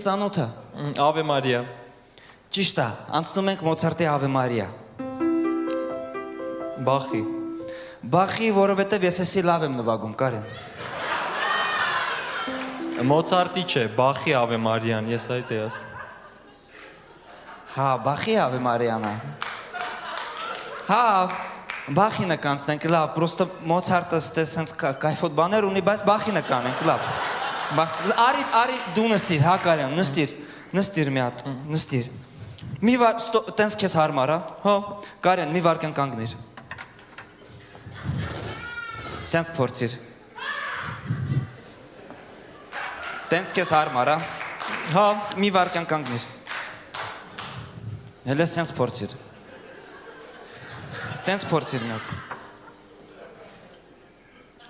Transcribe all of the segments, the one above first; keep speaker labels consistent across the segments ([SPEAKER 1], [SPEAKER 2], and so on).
[SPEAKER 1] ծանոթ է։
[SPEAKER 2] Ave Maria։
[SPEAKER 1] Ճիշտ է, անցնում ենք Մոցարտի Ave Maria։
[SPEAKER 2] Բախի։
[SPEAKER 1] Բախի, որովհետև ես էսի լավ եմ նվագում, Կարեն։
[SPEAKER 2] Մոցարտի չէ, Բախի Ave Maria-ն, ես այդ էի ասում։
[SPEAKER 1] Հա, Բախի Ave Maria-ն է։ Հա, Բախինը կանցնենք, լավ, պրոստը Մոցարտը սենց կայֆոտ բաներ ունի, բայց Բախինը կանենք, լավ։ Արի դու նստիր, հա Կարեն, նստիր մի հատ, նստիր։ Մի վար, տենց քեզ հարմար, հա, Կարեն, մի վարկան կանգնիր։ Սենց փորձիր։ Տենց քեզ հարմար,
[SPEAKER 2] հա,
[SPEAKER 1] մի վարկան կանգնիր։ Հələ սենց փորձիր։ Տենց փորձիր մի հատ։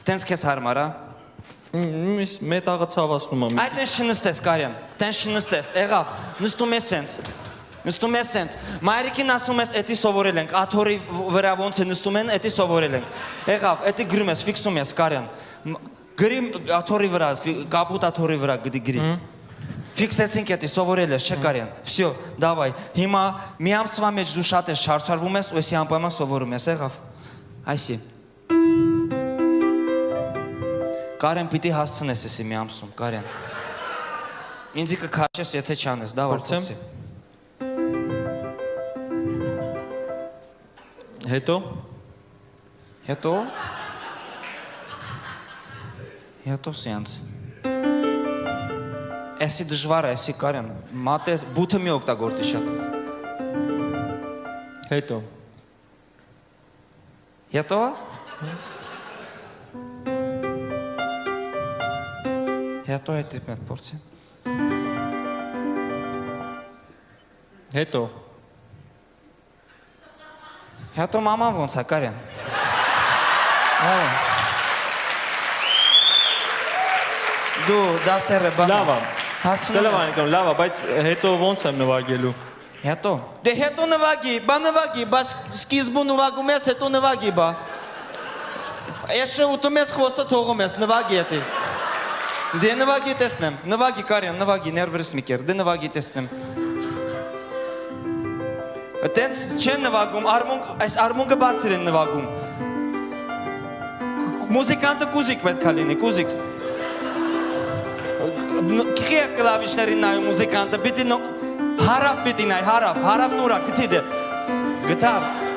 [SPEAKER 1] Տենց քեզ հարմար,
[SPEAKER 2] մետաղը ցավացնում եմ։
[SPEAKER 1] Այդ տենց չնստես, Կարեն, տենց չնստես, եղավ, նստում ես սենց, մայրիկին ասում ես, էտի սովորել ենք, աթորի վրա ոնց է նստում են, էտի սովորել ենք, եղավ, էտի գրում ես, ֆիքսում ես, Կարեն, գրի աթորի վրա, կապուտ աթորի վրա գրի, ֆիքսեցինք էտի, սովորել ես, չէ Կարեն, վсё, դավայ, հիմա մի ամսվա մեջ դու շատ ես չարչարվում ես ու եսի անպայման սովորում ես, եղավ, այսի Կարեն պիտի հասցնես եսի մի ամսում, Կարեն ինձի կքաշես, եթե չանես, դավար փորձի Հետո սյանց Էսի դժվար է, էսի Կարեն, մատե բութը մի օգտագործի շատ
[SPEAKER 2] Հետո
[SPEAKER 1] Հետո հետի մետ փորձի Հետո մաման ոնց է, Կարեն Դու դասերը բանը
[SPEAKER 2] Լավ է, լավ է, բայց հետո ոնց եմ նվագելու
[SPEAKER 1] Հետո Դե հետո նվագի, բայց սկիզբում նվագում ես, հետո նվագի, բա Էշը ուտում ես, խոստը թողում ես, նվագի հետի Դե նվագի տեսնեմ, նվագի Կարեն, նվագի, ներվրս մի կեր, դե նվագի տեսնեմ Տենց չեն նվագում, այս արմունգը բարձր են նվագում Մուզիկանտը կուզիկ պետք է լինի, կուզիկ Քիչ կլավիշներին նայում մուզիկանտը, պիտի հարավ պիտի նայ, հարավ նուրա, գտի դե Գտավ